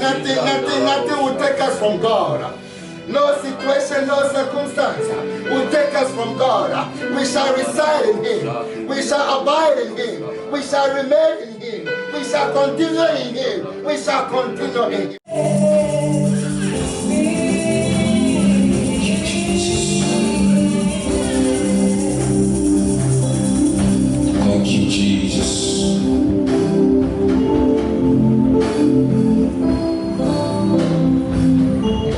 nothing will take us from God. No situation, no circumstance will take us from God. We shall reside in Him. We shall abide in Him. We shall remain in Him. We shall continue in Him. We shall continue in Him. Thank you, Jesus.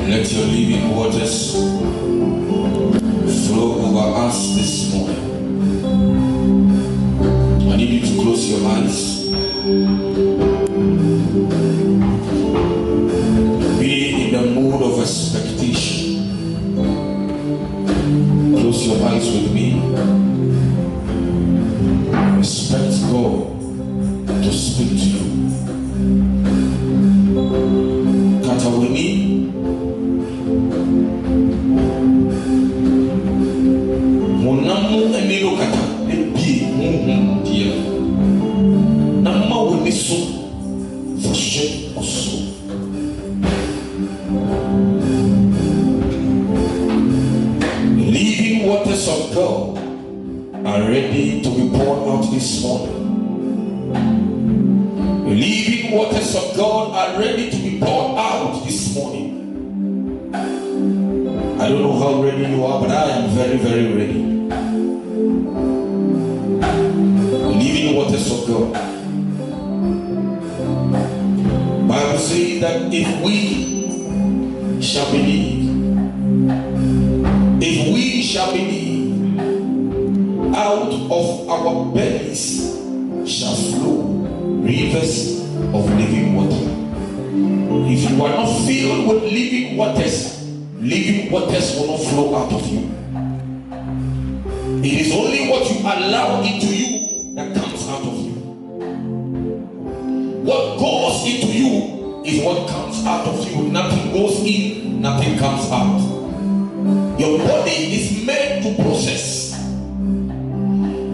Let your living waters flow over us this morning. I need you to close your eyes. Be in the mood of expectation. Close your eyes with me. Expect God to speak to you. Katawini. Monamu emilo kata ebi muhu dia. Nama weniso fashe oso. Living waters of God are ready to be poured out this morning. The living waters of God are ready to be poured out this morning. I don't know how ready you are, but I am very, very ready. The living waters of God. Bible says that if we shall believe, out of our bellies shall flow rivers of living water. If you are not filled with living waters will not flow out of you. It is only what you allow into you that comes out of you. What goes into you is what comes out of you. Nothing goes in, nothing comes out. Your body is made to process.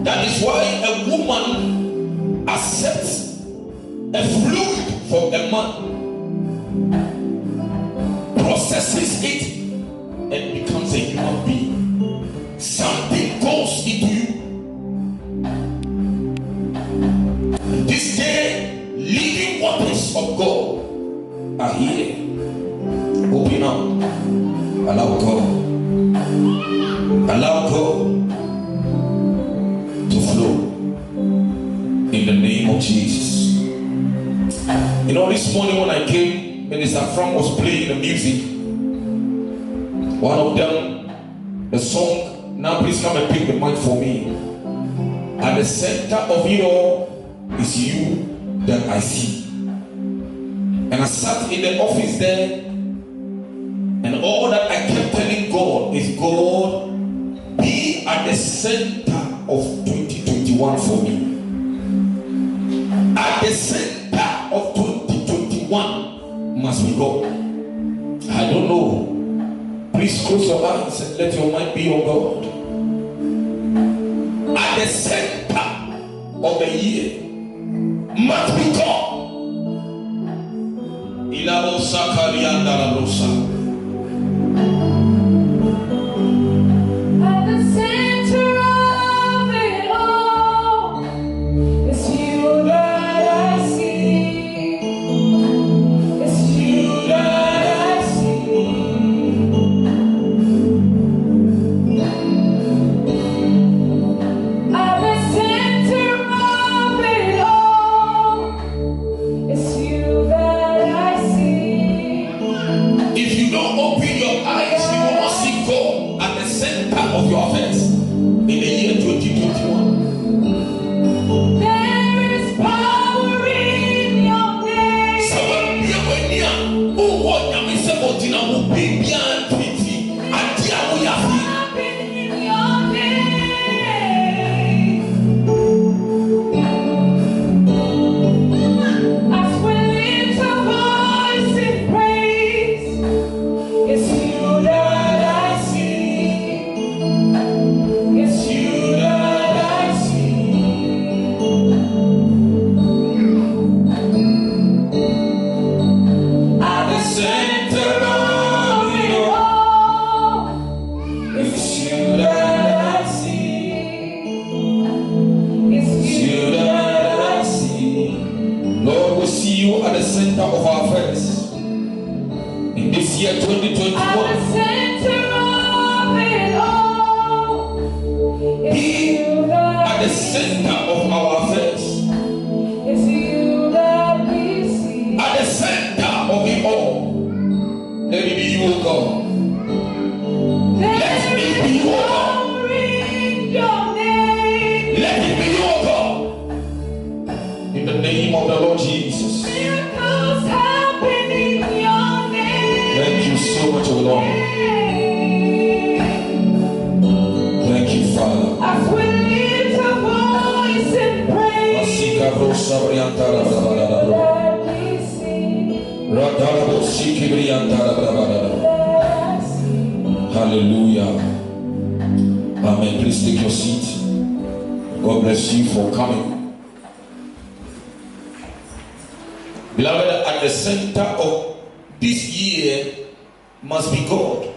That is why a woman accepts a fluid from a man, processes it, and becomes a human being. Something goes into you. This day, living waters of God are here. Open up. Allow God. Allow God to flow in the name of Jesus. You know, this morning when I came, Minister Frank was playing the music. One of them, the song, now please come and pick the mic for me. At the center of it all is you that I see. And I sat in the office there, and all that I kept telling God is, God, be at the center of 2021 for me. At the center of 2021 must be God. I don't know. Please close your eyes and let your mind be on God. At the center of the year must be God. Ilabosa karianda la rosa. If you don't open your eyes, you This year 2021. At the center of it all. Be at the center of our affairs. It's you that we see. At the center of it all. Let it be you, O God. Let it be you, O God. Let it be you, O God. In the name of the Lord Jesus. Miracles happen in your name. Thank you so much, O Lord. Thank you, Father. As we lift our voice in praise, let me see. Hallelujah. Amen. Please take your seat. God bless you for coming. Beloved, at the center of this year must be God.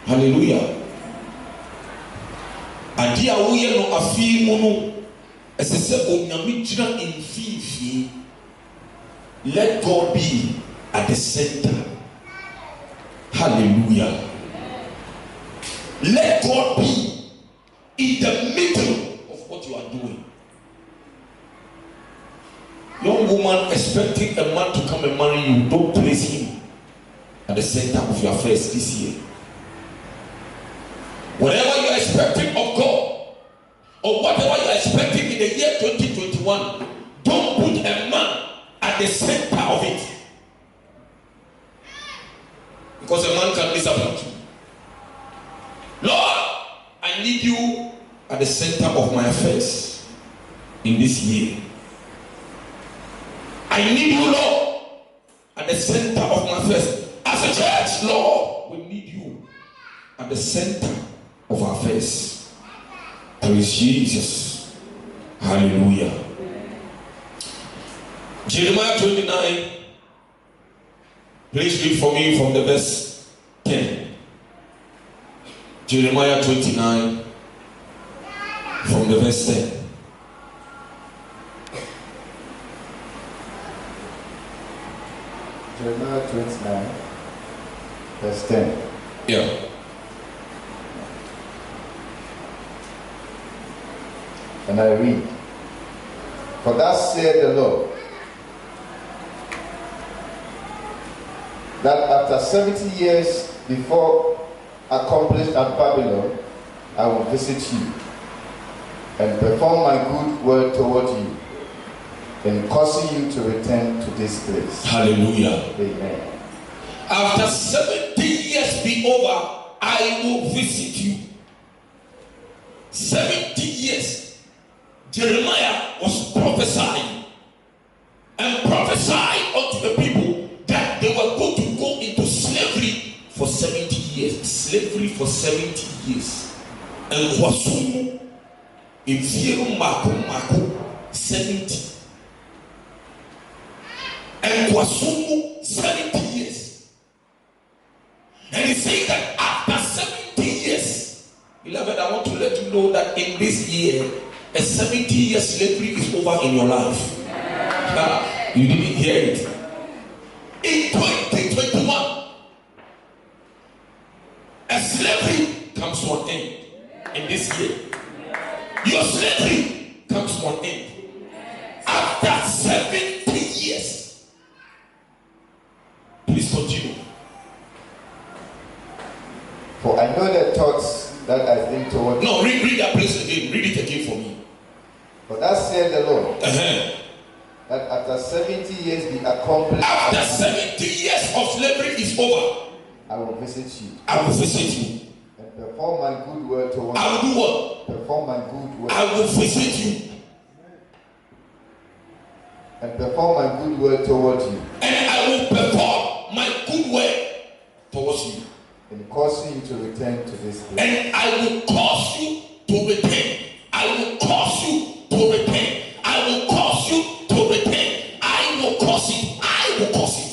Hallelujah. Adi a woyɛ no afi mu no ɛsɛ sɛ onyame gyina mfimfini. Let God be at the center. Hallelujah. Let God be in the middle of what you are doing. Young woman expecting a man to come and marry you, don't place him at the center of your affairs this year. Whatever you are expecting of God, or whatever you are expecting in the year 2021, don't put a man at the center of it. Because a man can disappoint you. Lord, I need you at the center of my affairs in this year. I need you, Lord, at the center of my affairs. As a church, Lord, we need you at the center of our affairs. Praise Jesus. Hallelujah. Jeremiah 29. Please read for me from the verse 10. Jeremiah 29 from the verse 10. Jeremiah 29, verse 10. Yeah. And I read, For thus saith the Lord, that after 70 years before accomplished at Babylon, I will visit you and perform my good word toward you, in causing you to return to this place. Hallelujah. Amen. After 70 years be over, I will visit you. 70 years. Jeremiah was prophesying and prophesied unto the people that they were going to go into slavery for 70 years. Slavery for 70 years. And Wasumu, Infiru Mako, 70. And Wasumu, 70 years. And he said that after 70 years, beloved, I want to let you know that in this year, a 70-year slavery is over in your life. You didn't hear it. In 2021, a slavery comes to an end. In this year, your slavery comes to an end. After 70 years, please continue. For I know the thoughts that I think toward you. No, read that place again. Read it again for me. For thus saith the Lord, Uh-huh. that after 70 years be accomplished, After 70 years of slavery is over, I will visit you I will visit you. and perform my good word toward I you. will do what? Perform my good word. I will visit you. And perform my good word toward you. And I will perform my good word towards you. In causing you to return to this place. And I will cause you to return. I will cause you to return. I will cause you to return. I will cause it. I will cause it.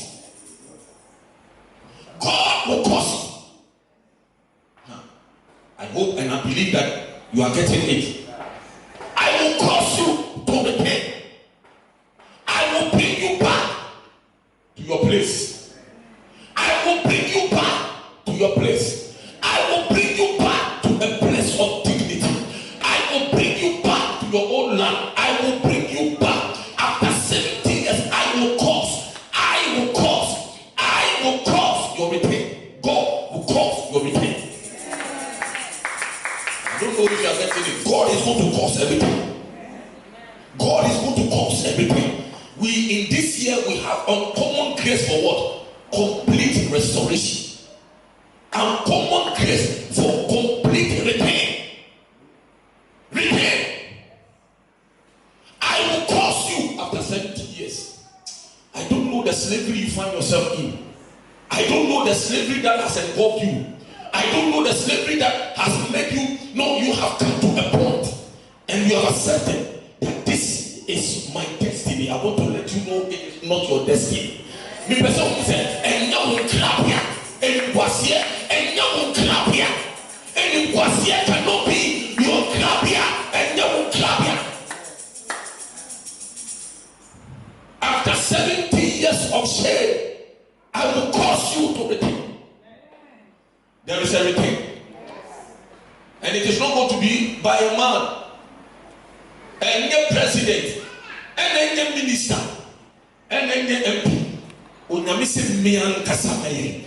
God will cause it. I hope and I believe that you are getting it. I will cause you to return. I will bring you back to your place. I for what? Complete restoration. Uncommon grace for complete repair. Repair. I will cause you after 70 years. I don't know the slavery you find yourself in. I don't know the slavery that has involved you. I don't know the slavery that has made you know you have come to a point and you have accepted that this is my destiny. I want to let you know it is not your destiny. Me person who said, and now will clap here, and it was here, and now will clap here, and it was here cannot be your clap here, and now will clap here. After 70 years of shame, I will cause you to return. There is a return. And it is not going to be by a man, and a president, and a minister, and a MP. Unyamisi miankasa meye.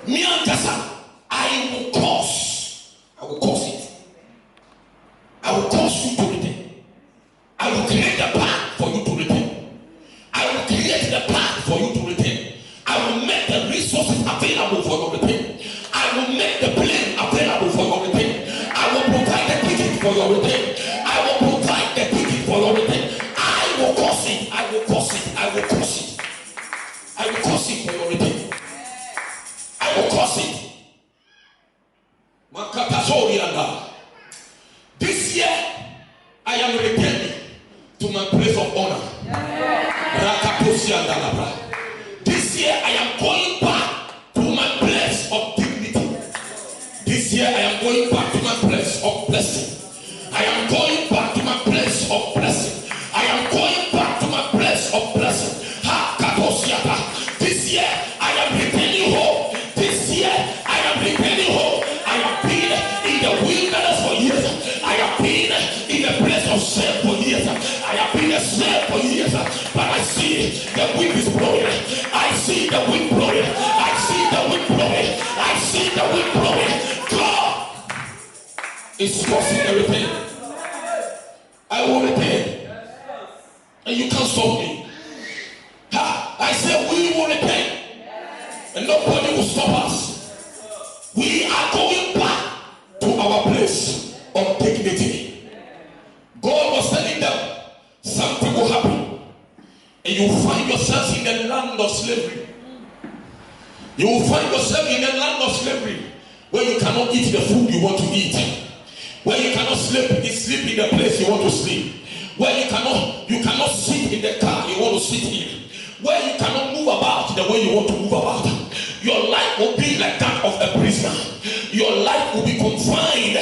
Miankasa, I will cause it. I will cause you to return. I will create the path for you to return. I will create the path for you to return. I will make the resources available for your return. I will make the plane available for your return. I will provide the ticket for your return. I will provide the ticket for your return. I will cause it. I will cause it. I will cause it. I will cause it for your return. I will cause it. Makatazorianda. This year, I am returning to my place of honor. This year, I am going back to my place of dignity. This year, I am going back to my place of blessing. I am going back to my place of blessing. I am going back to my place of blessing. This year, I am returning home. This year, I am returning home. I have been in the wilderness for years. I have been in the place of shame for years. I have been a slave for years. But I see the wind is blowing. I see the wind blowing. I see the wind blowing. I see the wind blowing. God is causing everything. I will return. And you can't stop me. I said we will repent, and nobody will stop us. We are going back to our place of dignity. God was telling them something will happen, and you will find yourselves in the land of slavery. You will find yourself in the land of slavery where you cannot eat the food you want to eat, where you cannot sleep in the place you want to sleep, where you cannot sit in the car you want to sit in, where you cannot move about the way you want to move about. Your life will be like that of a prisoner. Your life will be confined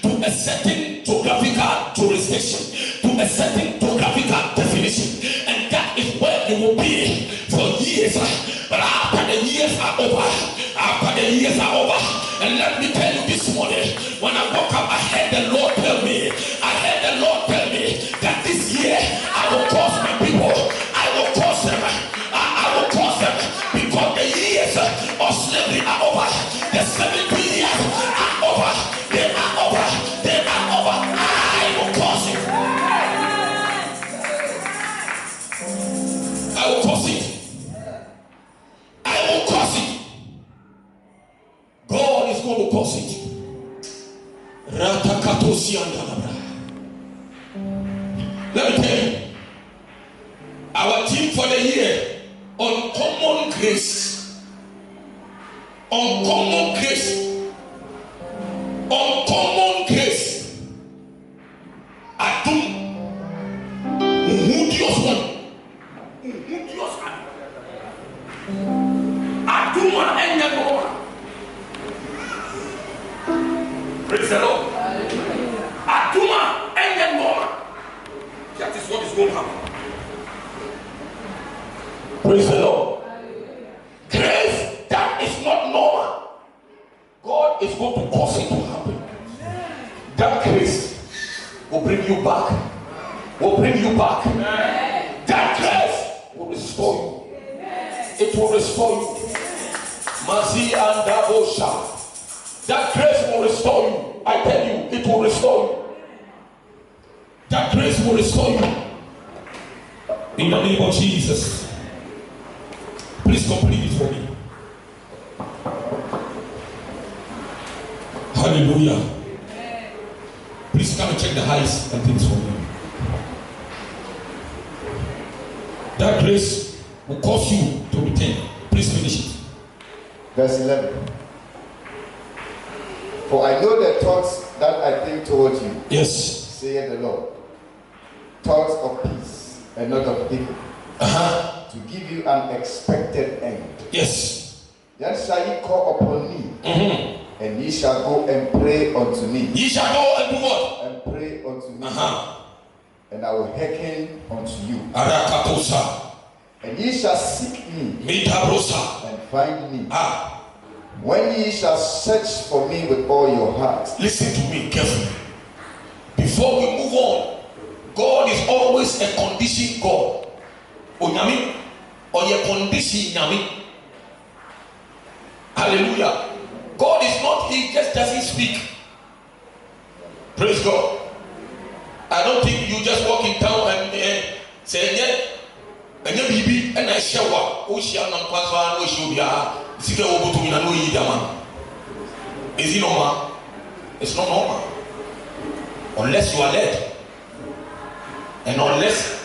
to a certain geographical jurisdiction, to a certain geographical definition, and that is where you will be for years. But after the years are over, and let me tell you this morning, when I woke up, I heard the Lord tell me that this year I will cause my people. Because the years of slavery are over. The 70 years are over. They are over. I will cause it. I will cause it. God is going to cause it. Let me tell you, our team for the year, uncommon grace. Uncommon grace. Adum. Mudios one. Aduma enyagoa. Praise the Lord. Aduma enyagoa. That is what is going to happen. Praise the Lord. Grace that is not normal, God is going to cause it to happen. That grace will bring you back. That grace will restore you. It will restore you. Mazi and Dabosha. That grace will restore you. I tell you, it will restore you. That grace will restore you. In the name of Jesus. complete it for me. Hallelujah. Please come and check the highs and things for me. That grace will cause you to return. Please finish it. Verse 11. For I know the thoughts that I think towards you, Yes. saith the Lord. Thoughts of peace and not of evil, to give you an expected end. Yes. Then shall ye call upon me, and ye shall go and pray unto me. Ye shall go and do what? And pray unto me, and I will hearken unto you. Arakatosa. And ye shall seek me, Mitabrosa. and find me, Ah. when ye shall search for me with all your heart. Listen to me carefully. Before we move on, God is always a condition God. Onyami, or your condition nyami. Hallelujah. God is not, he just doesn't speak. Praise God. I don't think you just walk in town and say, and you baby, and I shower. Oh, she am not quite show ya. Is it normal? It's not normal. Unless you are led. And unless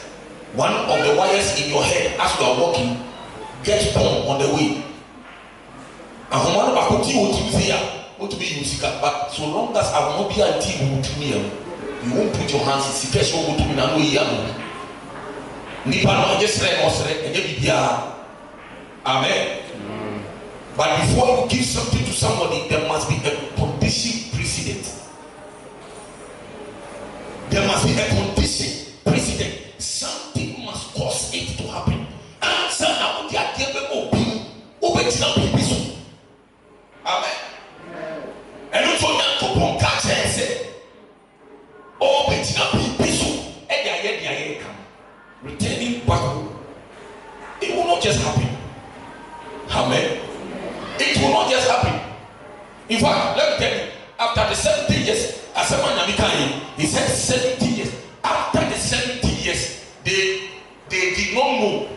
one of the wires in your head as you are walking gets torn on the way. But so long as I will not be a team to me, you won't put your hands in secret over to me and Nipa just and Amen. But before you give something to somebody, there must be a condition precedent. There must be a condition precedent. Something must cause it to happen. Answer now, they are capable of Amen. And also, Yankopon catch and say, oh, but not be so, and they are returning back. It will not just happen. Amen. It will not just happen. In fact, let me tell you, after the 70 years, as a man he said 70 years. After the 70 years, they did not know.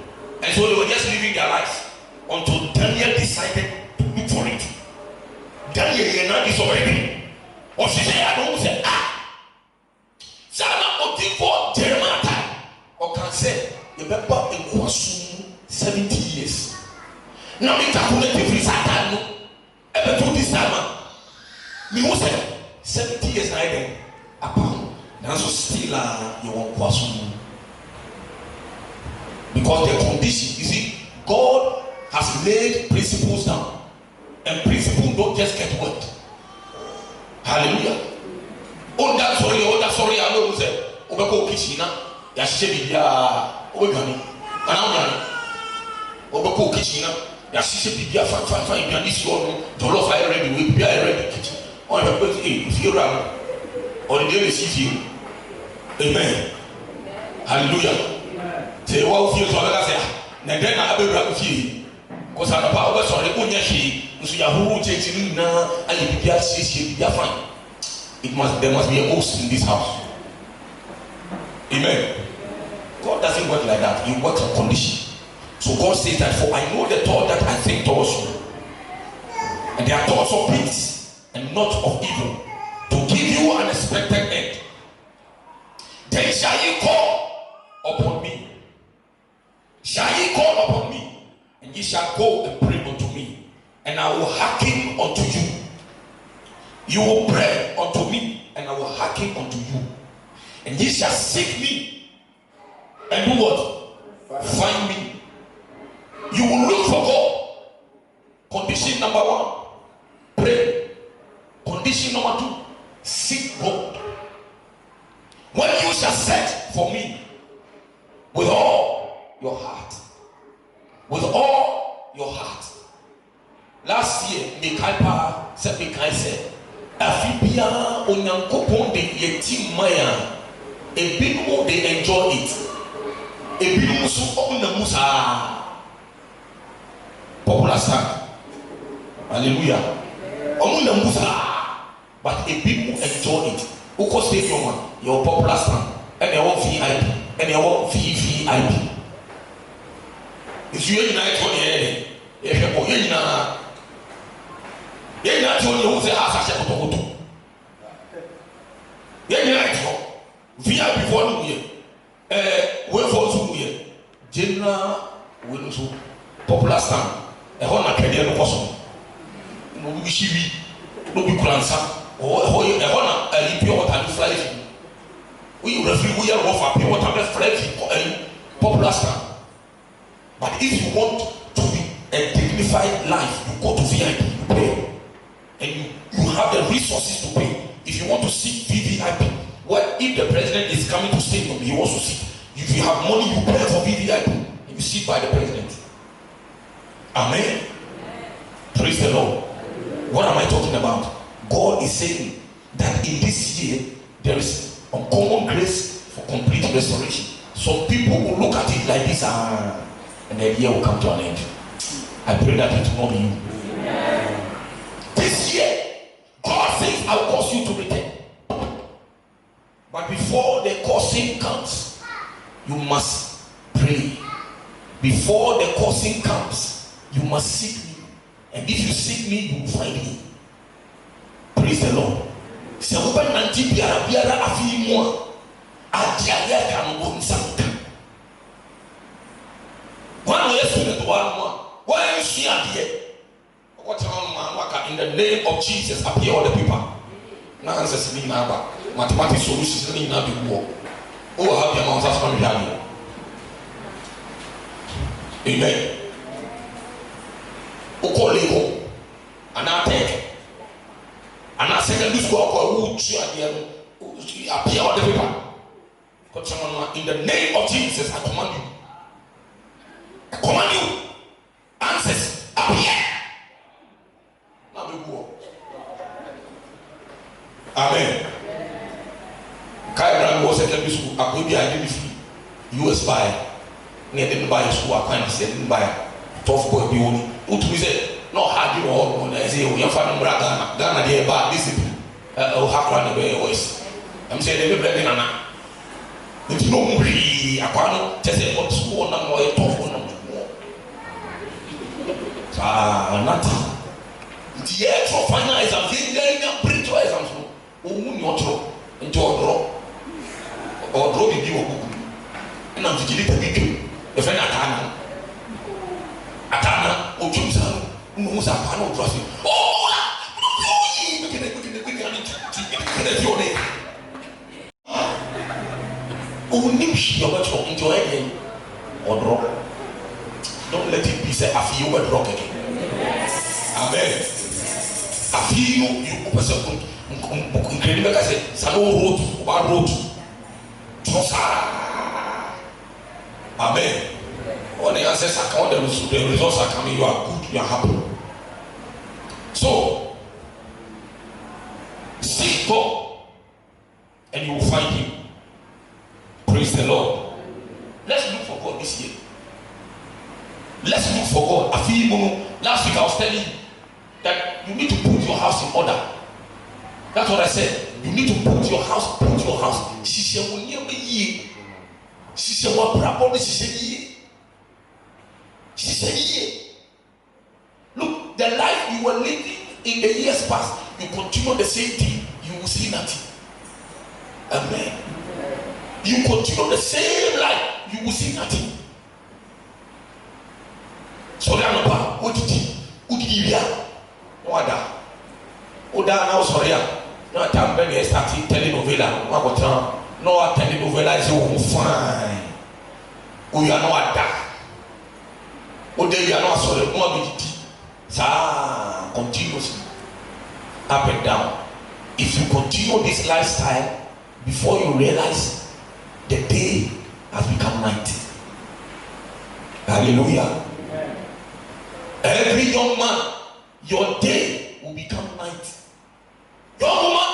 And so they were just living their lives until Daniel decided to look for it. Daniel is already. Or she said, I don't say, Sana looking for Jeremiah. Or can say, remember in Kwasum 70 years. Now we calculate every Satan. Ever do this time? Me who said 70 years now upon now so still you want Kwasum. Because the condition, you see, God has laid principles down. And principles don't just get word. Hallelujah. Oh, that's sorry, I know who said, Obeko Kitchina, Yashebi, Obegani, Obeko Kitchina, Yashebi, fine, Yanisio, Jolof, I ready, we be ready kitchen. On your birthday, if you're around, or the day receive you. Amen. Hallelujah. Say, what feels like I say, and then I will grab you. Because I'm about to sorry, Unyashi, so Yahoo changing now, and you be fine. There must be a host in this house. Amen. God doesn't work like that. He works on condition. So God says that, for I know the thought that I think towards you. And they are thoughts of peace and not of evil, to give you an expected end. Then shall ye call upon me. Shall ye call upon me? And ye shall go and pray unto me, and I will hearken unto you. You will pray unto me, and I will hearken unto you. And ye shall seek me, and do what? Find me. You will look for God. Condition number 1, pray. Condition number 2, seek God. When you shall search for me with all your heart. With all your heart. Last year, Mikaipa said, Afibia Onyankopon de Yetim Maya, a big more they enjoy it. A big musu on the Musa. Popular stand. Hallelujah. On the Musa. But a big more enjoy it. Who could stay your one? Your popular stand. And your VIP. And your VVIP. If you unite on your head, Yena to you say asa she kotokoto. Yena to via before no here. We for so here. General we so popular stand. E ho na kede no koso. No bi shibi, no bi kuransa. O e ho na pure water do fly. We referee we are offer pure water fly popular stand. But if you want to be a dignified life, you go to VIP, you pay. And you have the resources to pay. If you want to seek VVIP, well, if the president is coming to stadium, he wants to sit. If you have money, you pay for VVIP and you sit by the president. Amen. Praise the Lord. What am I talking about? God is saying that in this year there is uncommon grace for complete restoration. Some people will look at it like this, and the year will come to an end. I pray that it will not be you. This year, God says, I'll cause you to return. But before the causing comes, you must pray. Before the causing comes, you must seek me. And if you seek me, you will find me. Praise the Lord. Se open nanti biara afi mo adia kan wo nsanta. One way student one more. Why is she here? In the name of Jesus, appear all the people. Now answers me now. Mathematics solutions need not be war. Oh, have your mountains from here. Amen. Okolego, and I take, and I say, this go appear all the people. In the name of Jesus, I command you. I command you. Answers appear. Amen. Kyle was secondary school. I could be identified. US buy. Near didn't buy a school. I can't say didn't buy tough boy. Be only. What we say? No hard you all. I say we are finding Ghana. Ghana they bad discipline. Oh, how can they be always? I'm saying they be better than that. If no more, I can't just say what school number or tough one number. Nothing. The year for final exams, they bring to exams. Not draw into a draw or draw the view of Google. And I'm to delete a video. If an Atana, or Jumsa, who's a panel dressing. Oh, we can your name. Oh, Nish, you're much more enjoy again or draw. Don't let it be said, I feel you draw again. Amen. I feel you was a good. Incredible, I said, Sano wrote, one wrote, Amen. When the answers are coming, the results are coming, you are good, you are happy. So, seek God, and you will find Him. Praise the Lord. Let's look for God this year. Let's look for God. I feel, last week I was telling you that you need to put your house in order. That's what I said. You need to put your house. She said, "When you be, she said, what problem?" She said, look, the life you were living in the years past, you continue the same thing, you will see nothing. Amen. You continue the same life, you will see nothing. So what did you what now sorry. No time when you start telenovela. No telenovela is so fine. We are not that. Oh, they are not sorry. Continuously up and down. If you continue this lifestyle, before you realize, the day has become night. Hallelujah. Every young man, your day will become night. Young woman,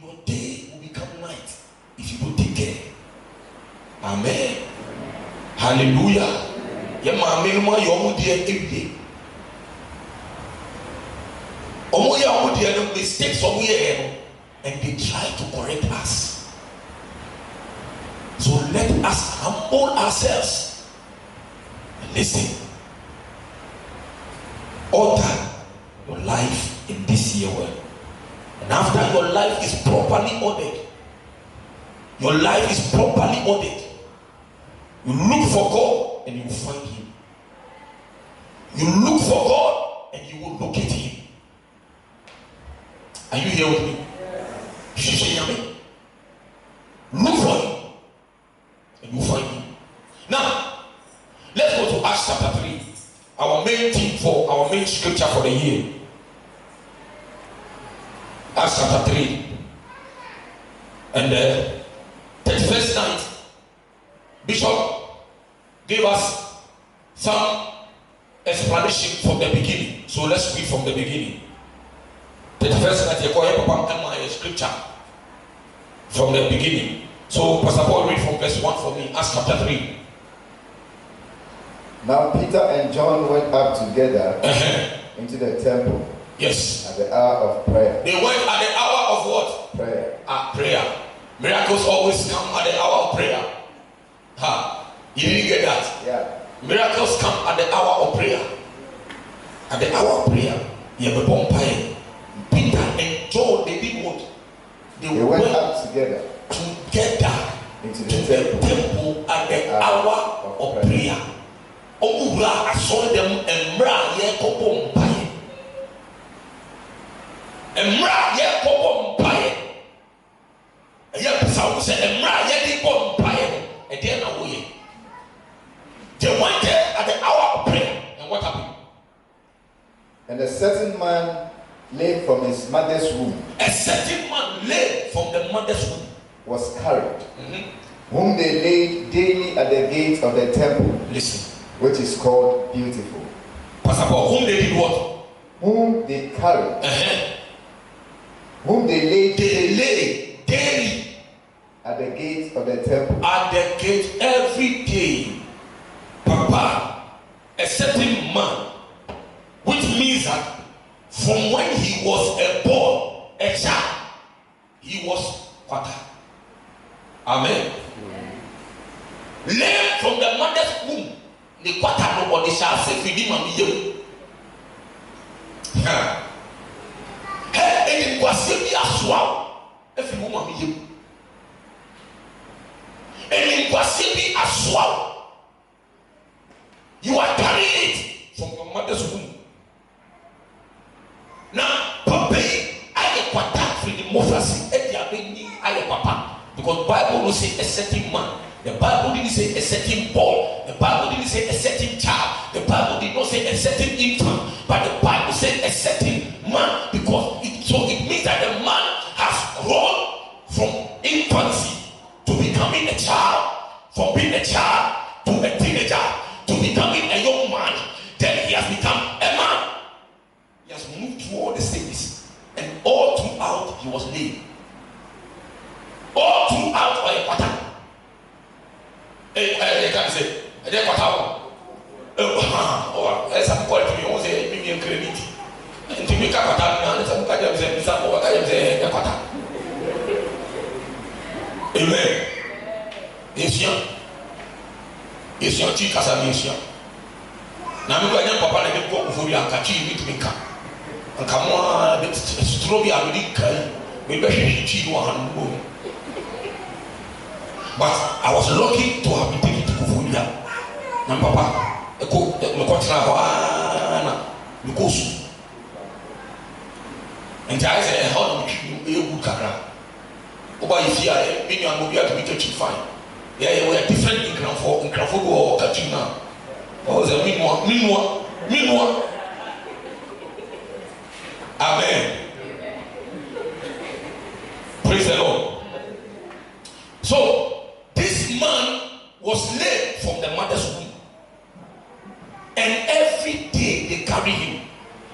your day will become night if you don't take care. Amen. Hallelujah. Your every day. Mistakes and they try to correct us. So let us humble ourselves and listen. alter your life in this year well. And after your life is properly ordered, your life is properly ordered, you look for God and you find him. You look for God and you will locate him. Are you here with me? Look for him and you find him. Now, let's go to Acts chapter 3. Our main theme for our main scripture for the year. Acts chapter 3. And the 31st night, Bishop gave us some explanation from the beginning. So let's read from the beginning. 31st night, you call Papa scripture from the beginning. So Pastor Paul, read from verse 1 for me. Acts chapter 3. Now Peter and John went up together into the temple. Yes. At the hour of prayer. They went at the hour of what? Prayer. Prayer. Miracles always come at the hour of prayer. You didn't get that? Yeah. Miracles come at the hour of prayer. At the hour of prayer, you have a bonfire. Peter and John, they did what? They went up together into the temple at the hour of prayer. I saw them and Mra ye kopo mpaye. And Mra ye kopo mpaye. Ye pesa say and Mra ye di kopo mpaye. And then away. They went there at the hour of prayer. And what happened? And a certain man lame from his mother's womb. A certain man lame from the mother's womb was carried, whom they laid daily at the gate of the temple. Listen. Which is called Beautiful. Pastor Paul, whom they did what? Whom they carried. Whom they laid daily at the gate of the temple. At the gate every day. Papa, a certain man, which means that from when he was a boy, a child, he was quarter. Amen. Lame from the mother's womb. The quarter nobody shall say feed him and you. Hey, and it was a swallow. If you want me, and it was a swallow. You are carrying it from your mother's womb. Now, Papa, I quarter for the democracy. I papa because Bible will say a certain man. The Bible didn't say a certain boy. The Bible didn't say a certain child. The Bible did not say a certain infant. But the Bible said a certain man because it means that the man has grown from infancy to becoming a child, from being a child to a teenager to becoming a young man. Then he has become a man. He has moved through all the stages, and all throughout he was lame. All throughout by a quarter. I can't say, I didn't quarter. Or as I'm calling to me, I say, give me a credit. And to make a quarter, and some kind of say, a quarter. Amen. Yes, young. Yes, young chick as a nation. Now, I'm going to papa and go for you and catch you with me. And come on, the strawberry, I will maybe she one. But I was lucky to have been taken to Kufuria. Now, Papa, I go to the and I said, how do you good car? Over if you are being a movie to be touching fine. Yeah, we are different in Crawford or Katrina. Oh, the meanwhile. Amen. Praise the Lord. So, this man was lame from the mother's womb. And every day they carry him.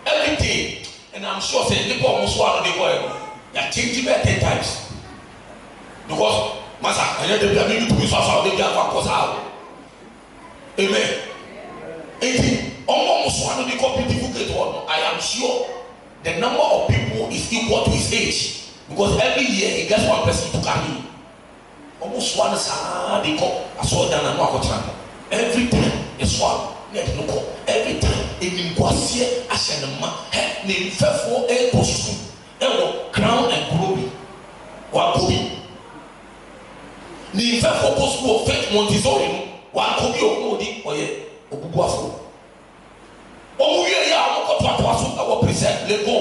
Every day. And I'm sure say people almost swallow the word. They are changing it 10 times. Because Master, I know they to be so they have a cause out. Amen. And almost swallow the beautiful one. I am sure the number of people is equal to his age. Because every year he gets one person to carry him. Almost one they call a sword and a knock. Every time a swallow, every time a nimkwase ahyɛ ne ma ne mfɛfoɔ ɛkɔ so ɛwɔ crown and glory wakɔ bi ne mfɛfoɔ kɔ so wɔ Faith Montessori no wakɔ bi ɔdi ɔyɛ obubuafo ɔmo wie yɛ a ɔmo kɔtoatoa so ɛwɔ present lego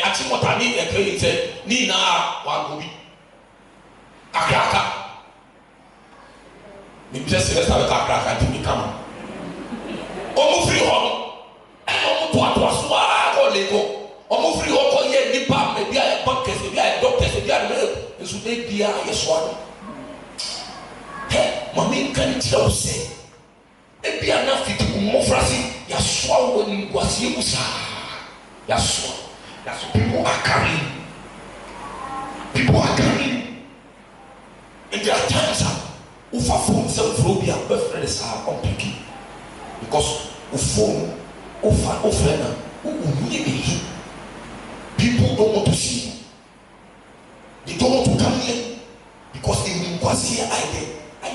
akyimɔta ne ɛkɛyi sɛ ne nyinaa wakɔ bi akraka ne bi sɛ sɛlɛsta bɛka akraka nti mi kama ɔmo firi hɔ no ɛna ɔmo toatoa so a kɔ lego ɔmo firi hɔ kɔ yɛ nipa ebi a yɛ bankers ebi a yɛ doctors ebi a yɛ nso ebi a yɛ soa no maame nka ne kyerɛ wo sɛ ebi a na fiti mmɔfra se yasoa wɔ nimguaseɛ mu saa yasoa people are carrying and there are times a wofa phone sɛ wofrɛ obi a wobɛfrɛ ne saa ɔmpɛki because wo phone wofrɛ na wonyɛ bɛyi people don't want to see you, they don't want to come here because they nimguaseɛ ayɛ I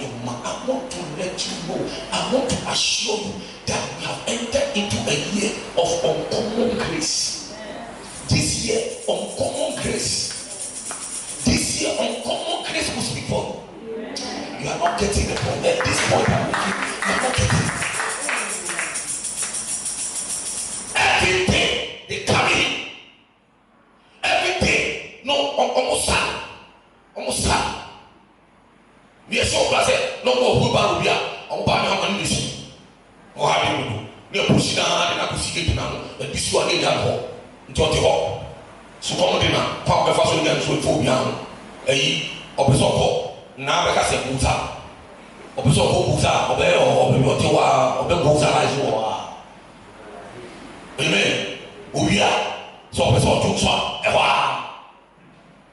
want to let you know, I want to assure you that we have entered into a year of uncommon grace. This year, uncommon grace. This year, uncommon grace will speak for you. You are not getting the point at this point. You are not getting it. Every day, they carry him. Every day, no, almost sad. We are so glad no more who are here. On Bana and Lucy. Or having you. Near Pushina and Akusi now, and this one in that hall. Into the hall. So come dinner, pop the first one to phobia. Obesopo, now I say Buta. Obesopo Buta, Obe or Tewa, Obe Buta as you are. Amen. We are so Obesopo Tua, Ewa.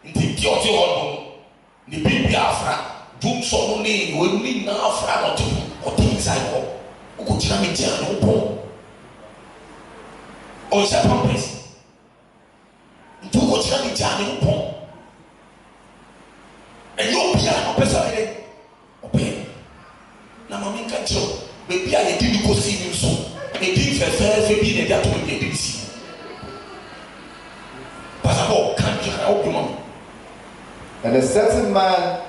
Into Kyoto on the baby Afra. Doom so many will mean now for or things I go. Who could tell me no bone? Or is that purpose? Do what tell me no bone. And you'll be a person. Okay. Now, Mammy can tell. Maybe I didn't go see him so. Maybe fair be the that will be see. Pastor, can't you help you? And a certain man,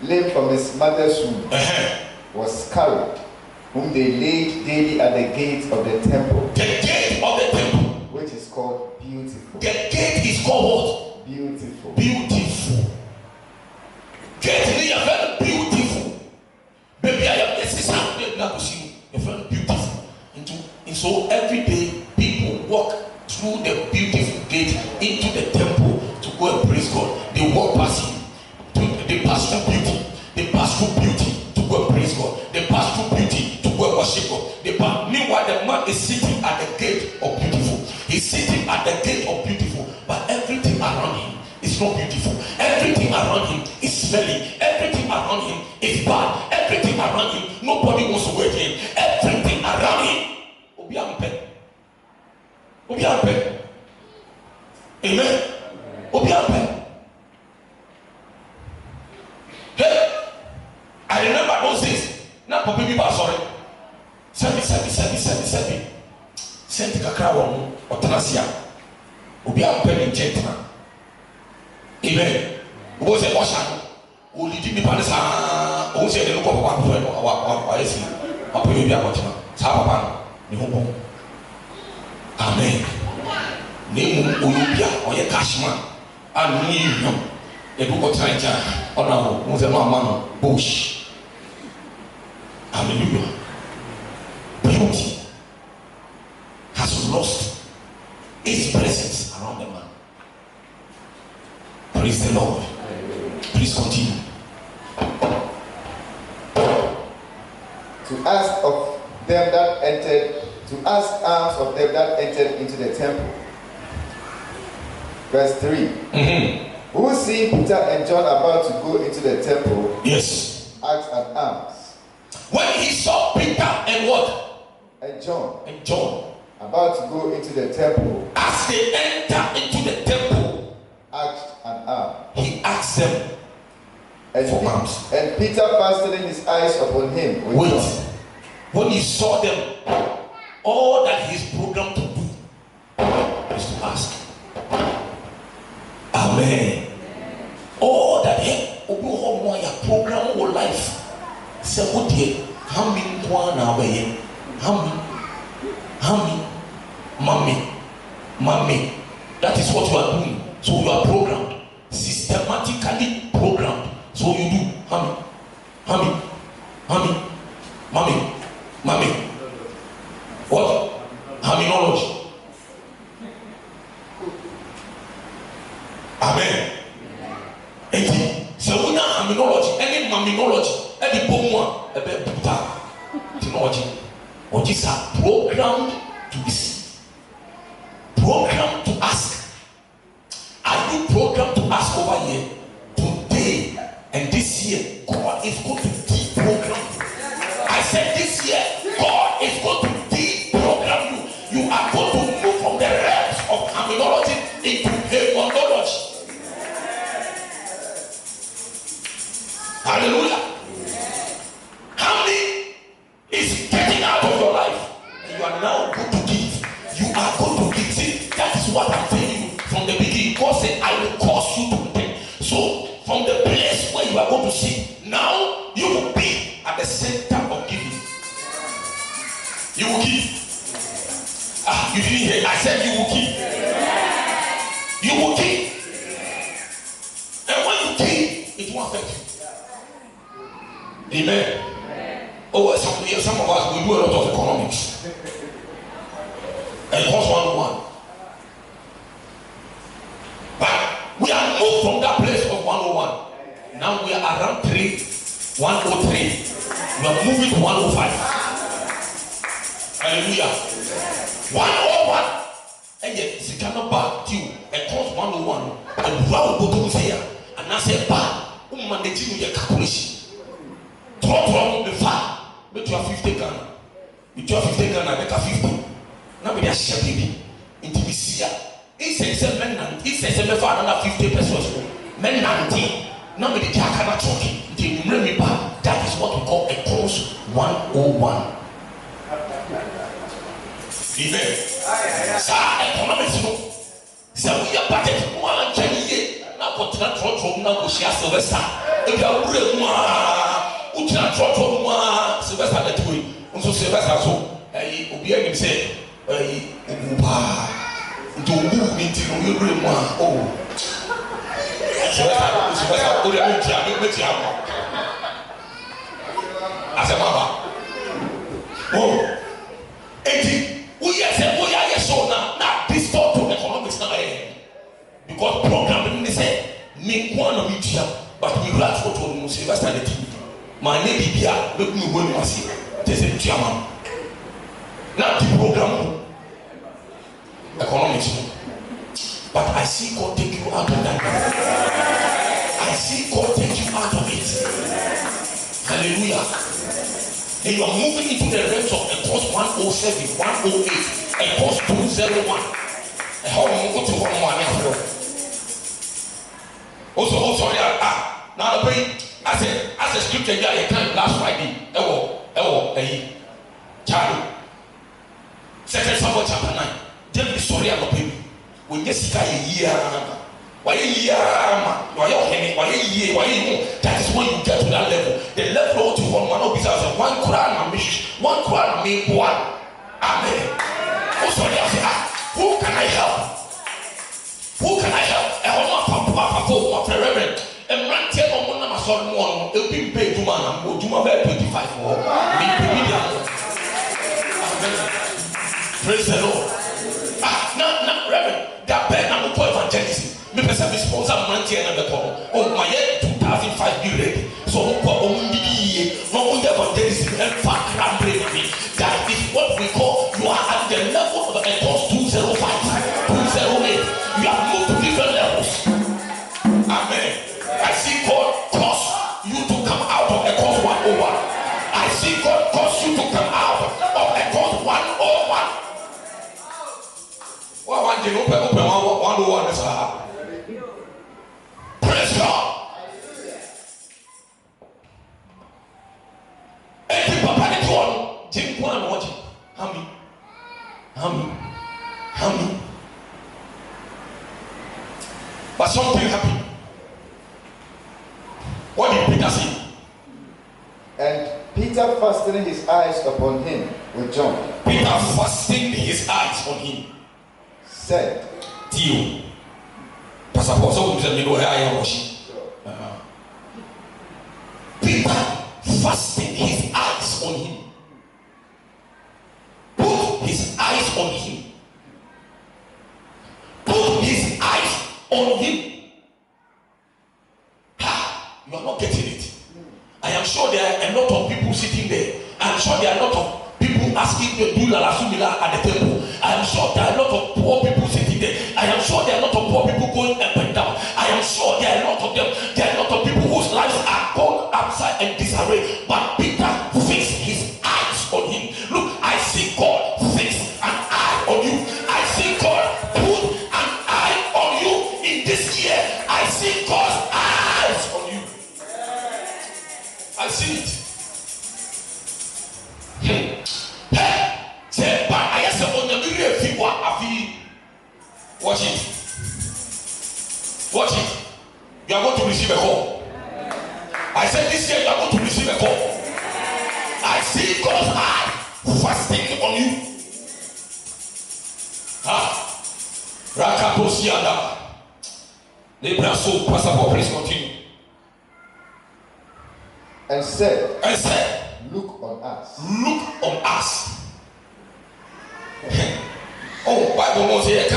lame from his mother's womb, was carried, whom they laid daily at the gate of the temple. The gate of the temple, which is called Beautiful. The gate is called what? Beautiful. Beautiful. Gate is very beautiful. Baby, I am a sister. Very beautiful. And so every day people walk through the beautiful gate into the temple to go and praise God. They walk past him. They pass through beauty. They pass through beauty to go and praise God. They pass through beauty to go and worship God. Meanwhile, the man is sitting at the gate of beautiful. He's sitting at the gate of beautiful, but everything around him is not beautiful. Everything around him is smelly. Everything around him is bad. Everything around him, nobody wants to wait him. Everything around him, amen. Hey, I remember those days. Now, Papa, people are sorry. Send me. Send the kakra or Tanasia. Obi am penny gentleman. Amen. Who was a washer? Who did me panisa? Who said the look of one friend or what is he? Papa, you be a watchman. Sababan, you home. Amen. Name Uyubia or your cashman. And me, the book of China, or now, who's a man, bush. Hallelujah. Beauty has lost its presence around the man. Praise the Lord. Please continue. To ask alms of them that entered into the temple. Verse 3. Who see Peter and John about to go into the temple? Yes. Asked an alms. When he saw Peter and what? And John. About to go into the temple. As they enter into the temple. Asked an alms. He asked them for alms. And Peter fastening his eyes upon him. Wait. When he saw them, all that his program to do is to ask. Amen. All that your program or life. So what ye hammy one away. Hammy, mommy. That is what you are doing. So you are programmed, systematically programmed. So you do mommy. What? Haminology. Amen. So we know haminology, any maminology, any bomb, a bit buta, technology. Or these are programmed to receive, programmed to ask. Are you programmed to ask over here today and this year? God is going to deprogram you. I said this year, God is going to deprogram you. You are going to move from the realms of terminology into demonology. Hallelujah. How many is getting out of your life? And you are now going to give. You are going to give. See, that is what I'm telling you from the beginning. God said, I will cause you to repent. So, from the place where you are going to see, now you will be at the center of giving. You will give. You didn't hear. I said you will give. You will give. And when you give, it won't affect you. Amen. Oh, some of us, we do a lot of economics. And cost 101. But we are moved from that place of 101. Now we are around 103. We are moving to 105. Hallelujah. 101. And yet, it's cannot back to you. And cost 101. And wow, go to here. And I say, bad. Managing your calculation. Throw the fire. But you have 50 Ghana. If you have 50 Ghana, make a 50. Now we are sharing into this year. He says, men, he says, another 50 pesos. Men, now we cannot talk. That is what we call a course 101. Amen. So, economics. So, we are budget 1 year. Now, what not throw now, go share Sylvester. If you are real, you cannot throw Sylvester that way. So, Sylvester, so, Obi say, don't move into your room. Oh, as a mama. Oh, 80. We are so now distort to economics now. Because programming they say, me one of each year, but we glad for to move Sylvester the TV. My name is Bia, look me when you see. There's a chairman. Now the program economics. But I see God take you out of that. I see God take you out of it. Hallelujah. And you are moving into the realms of a course 107, 108, a course 201. And how you go to 101? Also, sorry, now the way as a scripture here, you can't last Friday. Charlie. 2 Samuel chapter 9. Tell me sorry about people. When you see a year, why a year, why that is when you get to that level. The level to one of these are 1 Quran and mission, 1 Quran and make one. Amen. Oh, sorry, I say, who can I help? Who can I help? I want my reverend. And run tell on one of my son one, it'll be paid to man, and go to my bed 25 more. Praise the Lord. Now, Reverend, that bed number 12 evangelism. Me person be sponsor money and the call. Oh, my year 2005 be ready. So, no evangelism and fat me. That is what we call you are at the level of the course 205, 208. You have moved to different levels. Amen. I see God cause you to come out of the course 101. I see God cause you to come out of the course 101. Well, one day, open 101 is praise God. And the Papa the one, Jim Kwan watching. How Harm. But something happened. What did Peter say? And Peter fastened his eyes upon him with John. Peter fastened his eyes on him. Said, Tio. Pastor Paul said, Peter fastened his eyes on him. Put his eyes on him. Put his eyes on him. Ha! You are not getting it. I am sure there are a lot of people sitting there. I am sure there are a lot of people asking to do la sumila at the temple. I am sure there are a lot of poor people sitting there. I am sure there are a lot of poor people going up and down. I am sure there are a lot of them. There are a lot of people whose lives are gone upside and disarray. But Peter fixed his eyes on him. Look, I see God fix an eye on you. I see God put an eye on you in this year. I see God's eyes on you. I see it. Say, but I said, on the video, if you watch it. Watch it. You are going to receive a call. I said this year you are going to receive a call. I see God's eye fasting on you. Rakatosianda. Lebraso, Pastor Paul, please continue. And said, look on us. Look on us. Oh, Bible won't say, I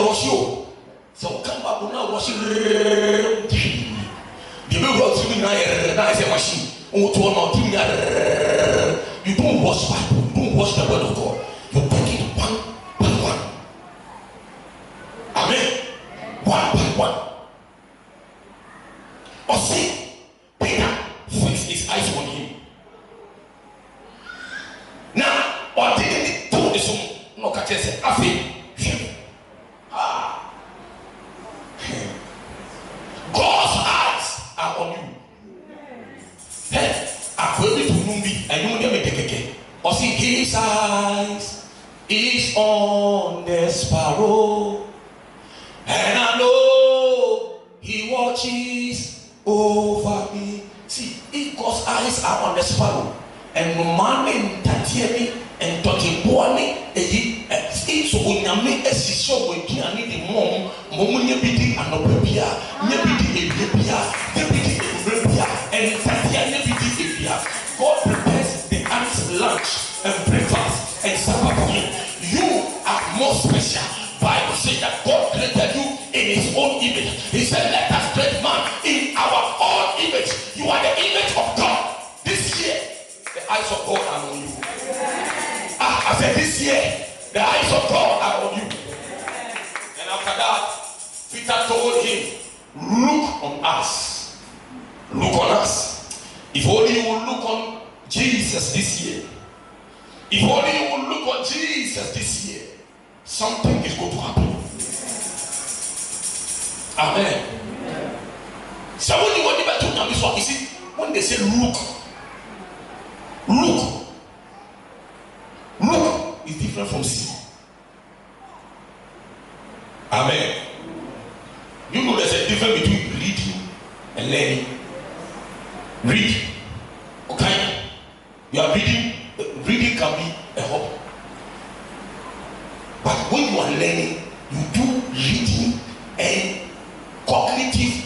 rush you. So come back now, rush you. The people brought to me now, I say machine. Oh, to not you don't watch Bible, you don't watch the word of God. You take it one by one. Amen. One by one. Or see, Peter fixed his eyes on him. Now, what did he do this? No, catch us. I feel. God's eyes are on you. Hey, I'm going to Numbi and you never take again. Or see, his eyes is on the sparrow, and I know he watches over me. See, if God's eyes are on the sparrow, and no man in Tatiani and Totti Boani, so unyame esisho wekiani di mom nyebidi anopebia nyebidi ebia nyebidi ebia and tatia nyebidi ebia. God prepares the ants lunch and breakfast and supper for him. You are more special. Bible says that God created you in his own image. He said, let us create man in our own image. You are the image of God. This year the eyes of God are on you. I said this year the eyes of God are on you. And after that, Peter told him, look on us. Look on us. If only you will look on Jesus this year. If only you will look on Jesus this year, something is going to happen. Amen. So when you want to do this one, you see, when they say look is different from see. Amen. You know there's a difference between reading and learning. Read. Okay. You are reading. Reading can be a hobby. But when you are learning, you do reading and cognitive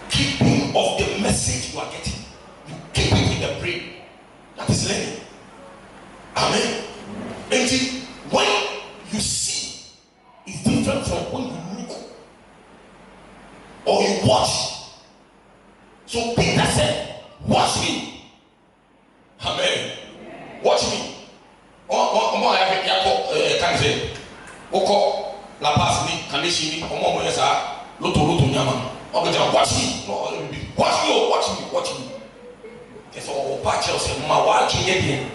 keeping of the message you are getting. You keep it in the brain. That is learning. Amen. And see, when you see, it's different from when you look or you watch. So Peter said, watch me. Amen. Watch me. Can say, Oko, La Paz, Kanishini, Omo, Yesa, Loto, Yama. Watch me. Watch me. That's all. Patch yourself. My watching again.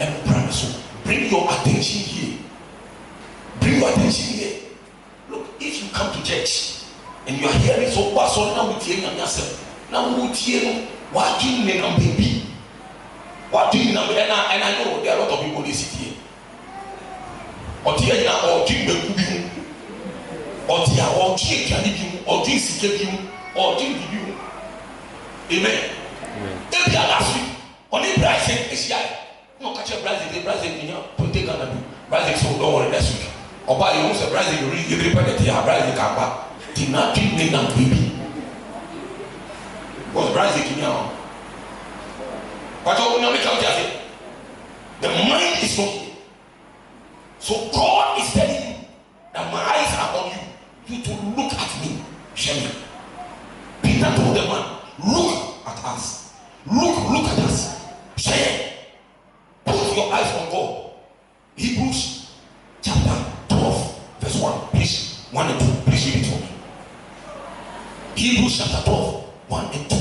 And promise. Bring your attention here. Look, if you come to church and you are hearing so far, so now we hear yourself. Now we hear what do you mean, baby? What do you know? And I know there are a lot of people they sit here. ɔte ɛnyina ɔdwe mɛku bi mu ɔte a ɔdwe aduane bi mu ɔdwe sika bi mu ɔdwe bibi mu amen ebi last week ɔne Brazil ahyia na ɔka kyerɛ Brazil nya ponte Ghana bi Brazil so don't worry next week ɔba yɛ wɔn sɛ Brazil yɛri pɛ de te a Brazil ka ba te na dwe ne na baby because Brazil kinya o but ɔwɔ nyame ka ɔte ase the mind is not here. So God is telling you that my eyes are on you. You to look at me. Show me. Peter told the man, look at us. Look at us. Share. Put your eyes on God. Hebrews chapter 12, verse 1. Please, 1 and 2. Please read it for me. Hebrews chapter 12, 1 and 2.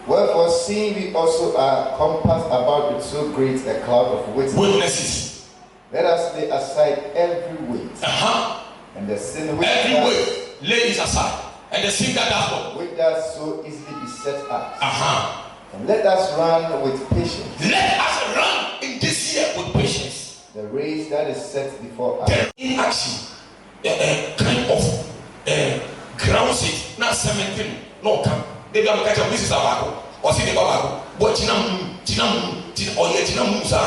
Wherefore, seeing we also are compassed about with so great a cloud of witnesses, let us lay aside every weight and the sin which lay it aside, and the sin that does what? Which does so easily beset us. And let us run with patience. Let us run in this year with patience. The race that is set before us. In action, kind of grounds it, not cementing, no come. They don't catch up. This is our or see the Baba. But Chinam, or yet Chinam Musa,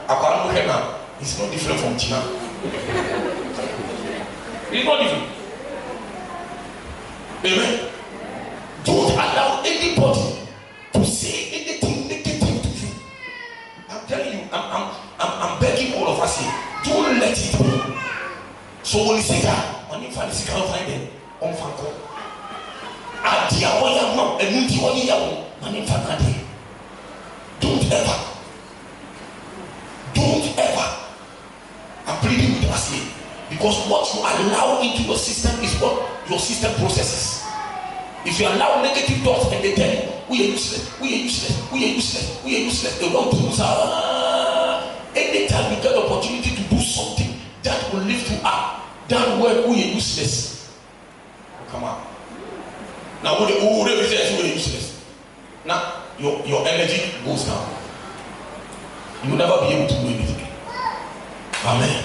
Akano Hena. It's not different from China. It's not different. Amen. Don't allow anybody to say anything negative to you. I'm telling you, I'm begging all of us here. Don't let it be. So when you say that, when you find this, you can't find them on Fanko. Don't ever. I'm pleading with us here because what you allow into your system is what your system processes. If you allow negative thoughts and they tell you we are useless, they don't do that. Anytime you get the opportunity to do something that will lift you up, that word we are useless. Come on. Now who says you are useless? Now your energy goes down. You will never be able to do anything. Amen.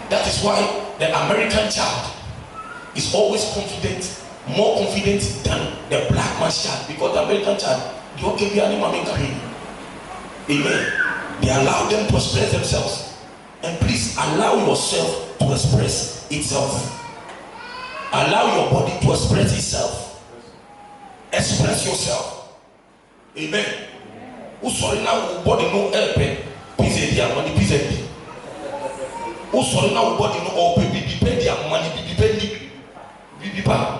That is why the American child is always confident, more confident than the black man's child, because the American child, amen. They allow them to express themselves, and please allow yourself to express itself. Allow your body to express itself. Express yourself. Amen. Usori na body no help. Please dia money please. Usori na body no help be dia money be pa.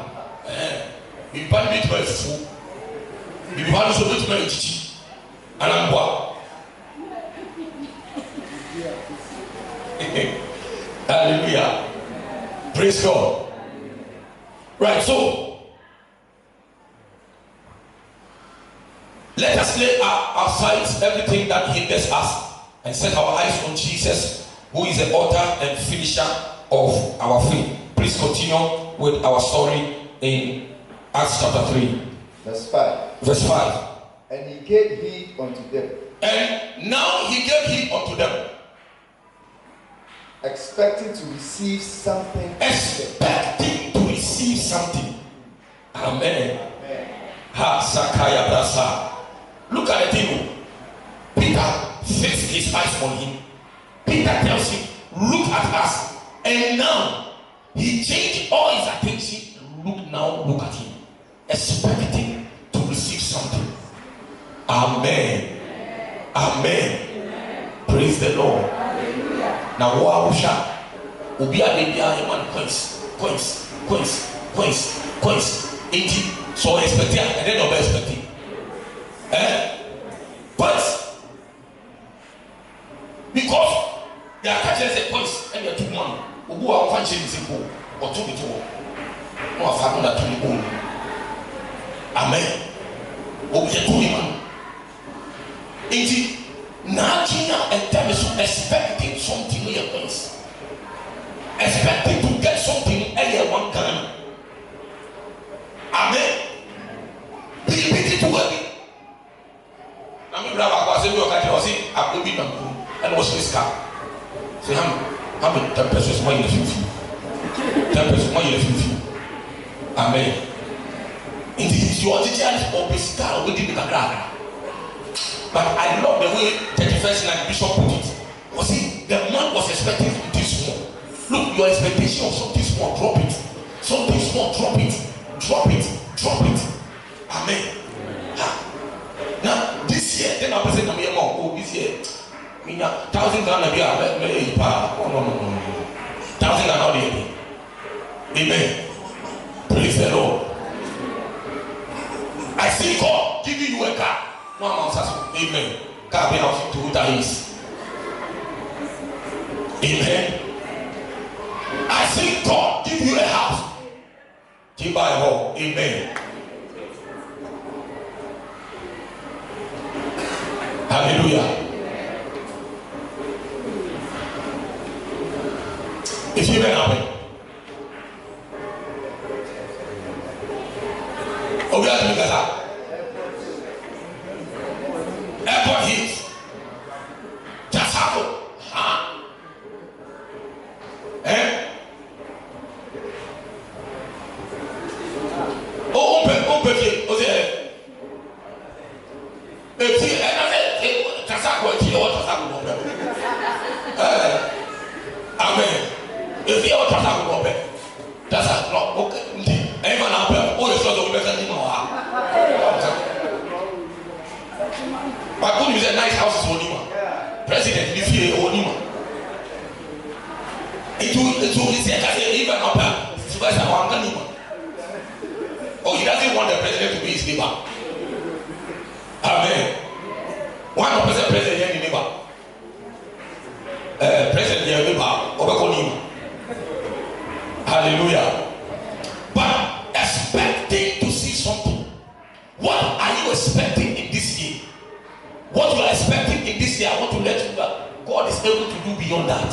Be pa be to fu. Be pa so be to chichi. Anambwa. Hallelujah. Praise God. Right, so let us lay aside everything that hinders us and set our eyes on Jesus, who is the author and finisher of our faith. Please continue with our story in Acts chapter 3. Verse 5. Verse 5. And he gave heed unto them. And now he gave heed unto them. Expecting to receive something. Expecting to receive something. Amen. Ha Sakaya Brasa. Look at the thing. Peter fixed his eyes on him. Peter tells him, look at us. And now he changed all his attention. Look at him. Expecting to receive something. Amen. Amen. Praise the Lord. Now what Ubi Adebia human coins. 80. So expecting and then not expecting. But because they are catching the points and they are too money. Ubu are punching the simple or two bit more. No, I found that to the bone. Amen. Ubu are too money. 80. Now, and tell me so expecting something in your place. Expecting to get something earlier one time. Amen. Be ready to work. I mean, Rabbi was in your country, was in a baby and was his car. Say, how many 10 pesos? Why you 50? 10 pesos? Why you 50? Amen. In the your teacher or Biscar within the Kakara. But I love the way 31st night Bishop put it. You see, the man was expecting something small. Look, your expectation of something small, drop it. Something small, drop it. Drop it. Drop it. Amen. Now, this year, then I'm saying, oh, this year, 1,000 Ghana be a 1,000 Ghana. Amen. Praise the Lord. I see God giving you a car. Amen. Car be out to Utais. Amen. I see God give you a house. Give by home. Amen. Hallelujah. If you may happen. Oh, we have to look at that. Airport hit. Just happen. Oh, open, oh, yeah. Amen. If you are open, that's not okay. Amen. Oh, you're sure to be better than you. But good is a nice house for Onima. President, if you are Onima. It will say that even up oh, he doesn't want the president to be his neighbor. Amen. 100% president in neighbor. President in neighbor. Hallelujah. But expecting to see something. What are you expecting in this year? What you are expecting in this year, I want to let you know God is able to do beyond that.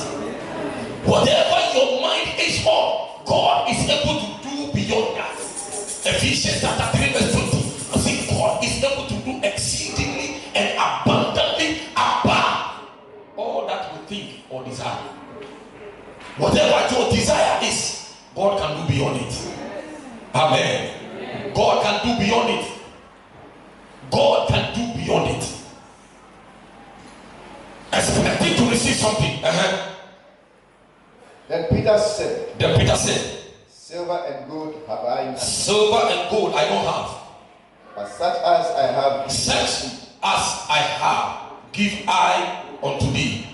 Whatever your mind is on, God is able to do beyond that. Ephesians chapter 3 verse 20. I think God is able to do exceedingly and abundantly above all that we think or desire. Whatever your desire is, God can do beyond it. Amen. God can do beyond it. God can do beyond it. Expecting to receive something. Then Peter said, Silver and gold have I none. Silver and gold I don't have. But such as I have, give I unto thee.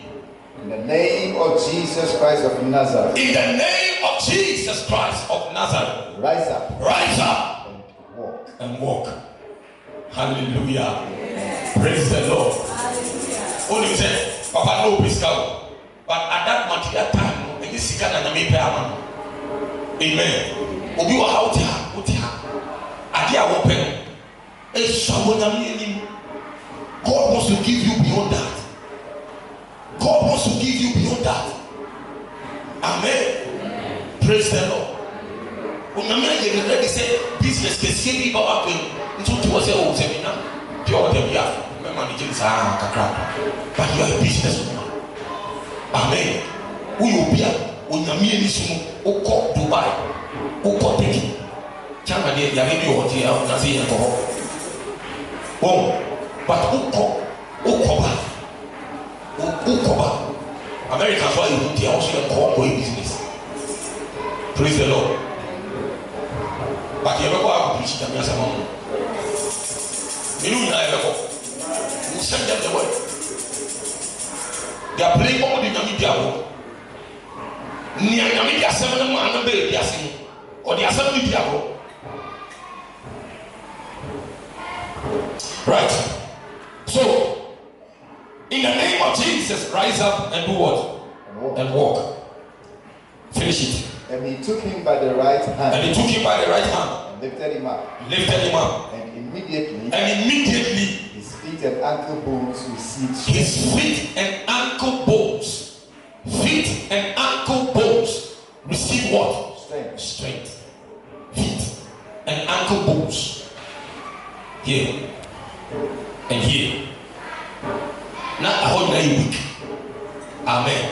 In the name of Jesus Christ of Nazareth. In the name of Jesus Christ of Nazareth. Rise up. Rise up. And walk. And walk. Hallelujah. Praise the Lord. Only said, Papa no biscuit. But at that material time, this is kind of amen. Obi wa how tia, adia open. God wants to give you beyond that. God wants to give you beyond that. Amen. Praise the Lord. When I'm ready to say business, can see me about it. It's what was a old seminar. Pure them, yeah. My manager is but you are a businesswoman. Amen. Who you be? When you mean this, who call Dubai, who call Turkey. China, they are in your hotel, and I say, oh, but who call back? Who call back? Americans, why you they also call for business. Praise the Lord. But you ever go out to preach them as a mom? You know, I ever go. You send them the word. They are playing all the Namibia. Near Namibia 7 and baby, or the assembly. Right. So, in the name of Jesus, rise up and do what? And walk. Finish it. And he took him by the right hand. And Lifted him up. And immediately. His feet and ankle bones received strength. His feet and ankle bones. Feet and ankle bones receive what? Strength. Feet and ankle bones. Here and here. Not a whole day week. Amen.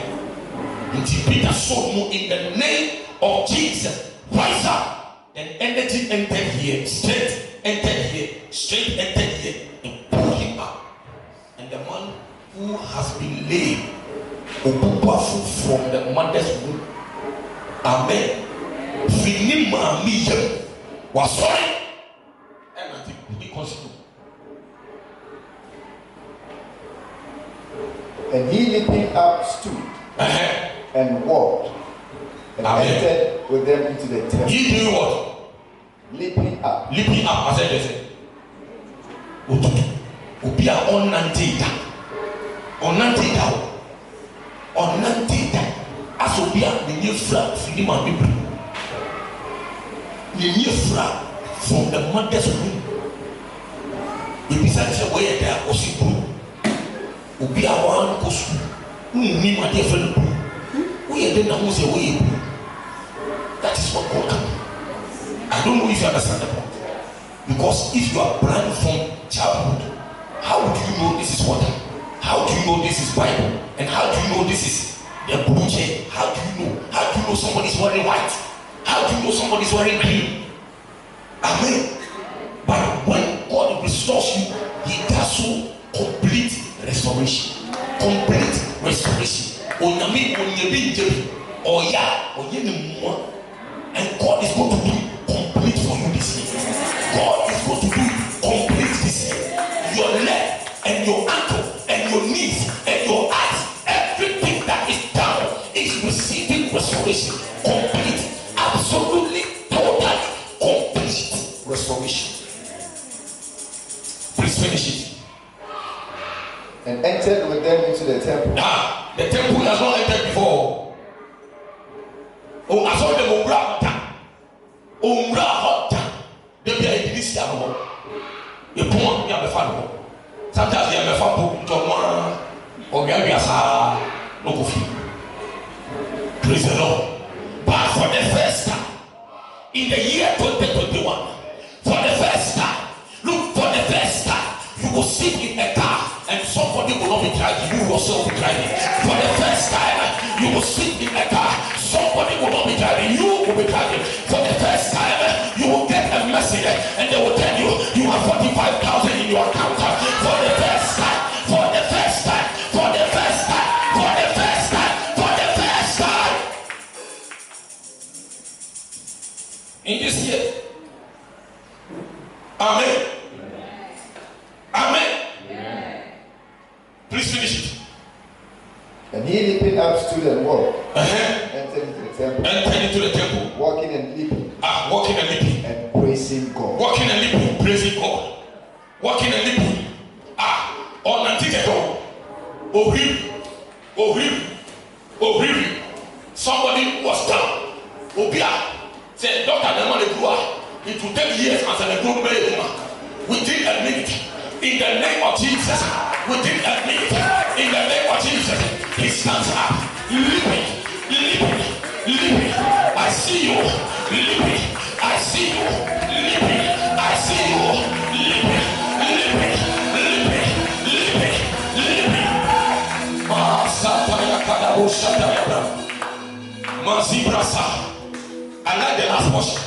Until Peter saw him in the name of Jesus. Rise up. And energy entered here. Strength entered here. Strength entered here. And pulled him up. And the man who has been laid from the mother's womb. Amen. Was sorry. And I think he considered. And he leaping up stood and walked and entered with them into the temple. He did what? Leaping up. Leaping up. I said, Ubia on Nantita. On Nantita. On Nantita. As Ubia, the new flag, Filima Bibri. The new flag from the mother's womb. If he said, where there was a blue. Ubia one goes. Me, my dear fellow. We are then who say we. That is what God can do. I don't know if you understand the point. Because if you are blind from childhood, how do you know this is water? How do you know this is Bible? And how do you know this is the blue chain? How do you know? How do you know somebody is wearing white? How do you know somebody is wearing green? Amen. But when God restores you, He does so complete restoration. Complete restoration. And God is going to do complete for you this year. God is going to do complete this year. Your leg and your ankle and your knees and your eyes, everything that is down is receiving restoration. Complete, absolutely, total, complete restoration. Please finish it. And entered with them into the temple. The temple has not entered before. Oh, I saw the Umbra hot. They be a this level. You point me a fan. Sometimes you have a fan to one or Gabiasa. No coffee. Praise the Lord. But for the first time in the year 2021, for the first time, look, for the first time, you will sit in a car and somebody will not be driving. You yourself be driving. For the first time, you will sit in a car. Somebody will not be driving. You will be driving. For the first time, you will get a message and they will tell you you have 45,000 in your account. For the first time. For the first time. For the first time. For the first time. For the first time. In this year. Amen. Amen. Please finish it. And he leaping up stood and walked. Entered into the temple. Entered into the temple. Walking and leaping. Walking and leaping. And praising God. Walking and leaping. Praising God. Walking and leaping. On Antiketo. Ohiri. Somebody was down. Obia said, Dr. Nemane Brua, it will take years as a group man. Within a minute. In the name of Jesus. Within a minute. In the name of Jesus. He stands up. Leaping. I see you. Leaping. I see you. Leaping. I see you. Leaping. I like the last portion.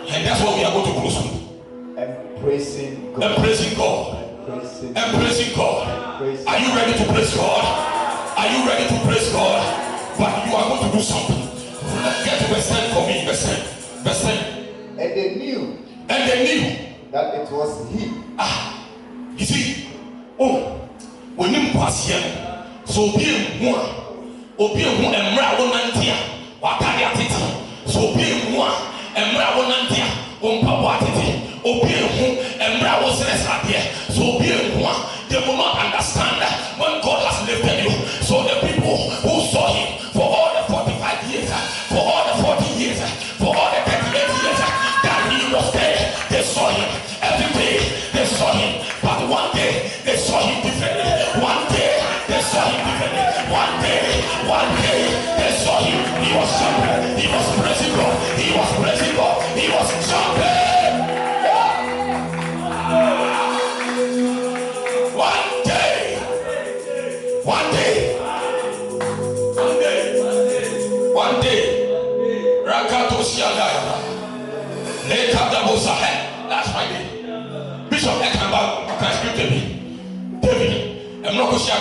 And that's what we are going to close with. And praising God. And praising God. And praising God. Are you ready to praise God? Are you ready to praise God? But you are going to do something. Get to verse 10 for me. Verse 10. And they knew that it was he. You see, when you pass here, so be one. Obi and Mra Nantia, Wakaria Titi. So be one and Mra Nantia, Papa Titi. Obi and Mra was here. So be one. They will not understand when God has lifted you. So the people who saw him for all the 45 years, for all the 40 years, for all the 38 years that he was there, they saw him. Every day they saw him. But one day they saw him differently. One day they saw him differently. One day they saw him. He was jumping. He was praising God. He was praising God. He was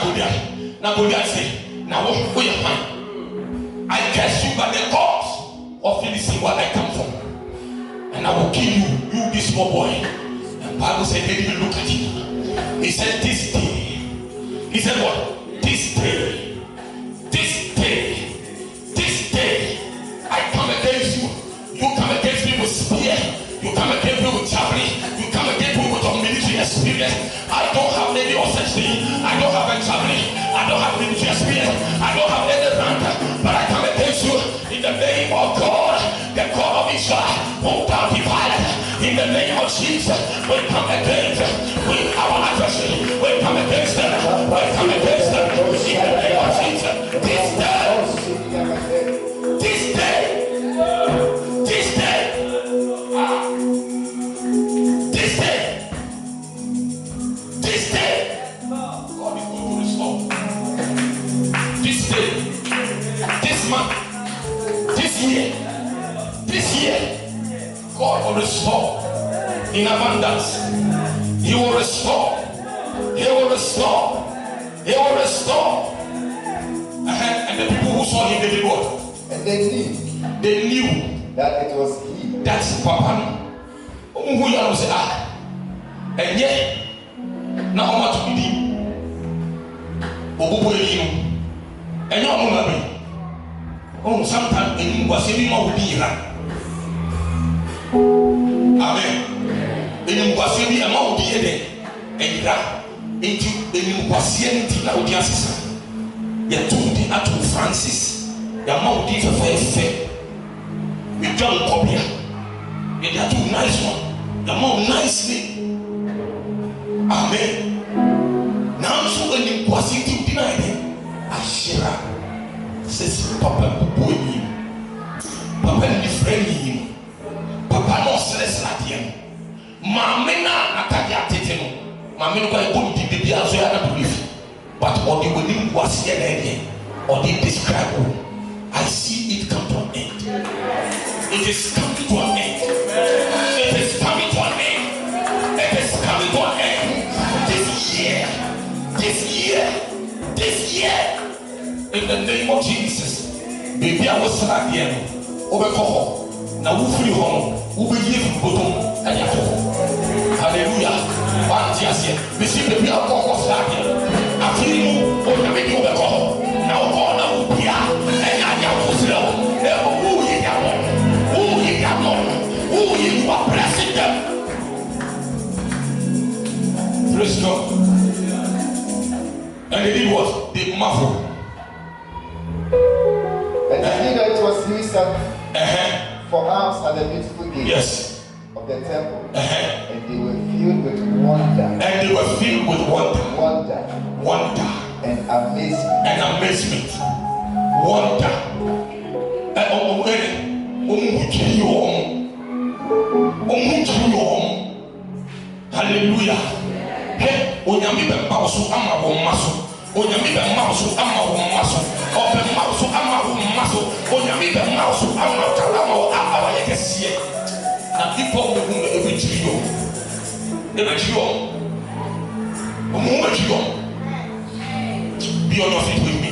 Goliath. Now Goliath said, now what will you find? I curse you by the gods of Philistine where I come from. And I will kill you, you this small boy. And Bible said they didn't look at him. He said this day. He said what? This day. This day. This day. I come against you. You come against me with spear. You come against me with javelin. You come against me with your military experience. I don't have any of such thing. I don't have a javelin. I don't have military experience. I don't have any rank. But I come against you in the name of God, the God of Israel, who thou divided. In the name of Jesus, we come against with our adversary. We come against them. We come against them. In the name of Jesus. This day. This day. This day. This day. This day. God is going to restore. This day. This month. This year. This year. God will restore in abundance. He will restore. He will restore. He will restore. And the people who saw him, they did what? And they knew that it was he. That's Papa. Who you are say, and yet, now how much we did? And now, oh, sometimes it was even more with you. Amen. Eni mkwasi bi ama odi ede enira enti eni mkwasi enti na odi asesa ya tundi atu Francis ya ma odi fefe we John Kobia ya atu nice one ya ma nicely. Amen. Now so eni mkwasi enti odi na ede ashira says papa boy papa ni friend him. Papa no stress like him. Mamma na atade atete no. Mamma no kwa go di baby aso ya na believe. But all the wedding was here there. Or they describe. I see it come to an end. It is coming to an end. It is coming to an end. It is coming to an end. This year. This year. This year. In the name of Jesus. Baby I was like here. Over now who free home, who will give you bottom and your home. Hallelujah. One just here. We see the people of God I feel you over the over. Now God will be and I am who you who you are blessing them. Praise God. And they did what? They marveled. And they knew that it was Lisa. For arms at the beautiful gates of the temple, and they were filled with wonder. And they were filled with wonder. Wonder. And amazement. And amazement. Wonder. Hallelujah. Hey, onyami be pausu ama wo maso. Onyami be mausu ama wo maso. Open mausu ama wo maso. Onyami be mausu ama kalama wo ama yekesie. Na people who know every trio. Every trio. Omo trio. Be on your feet with me.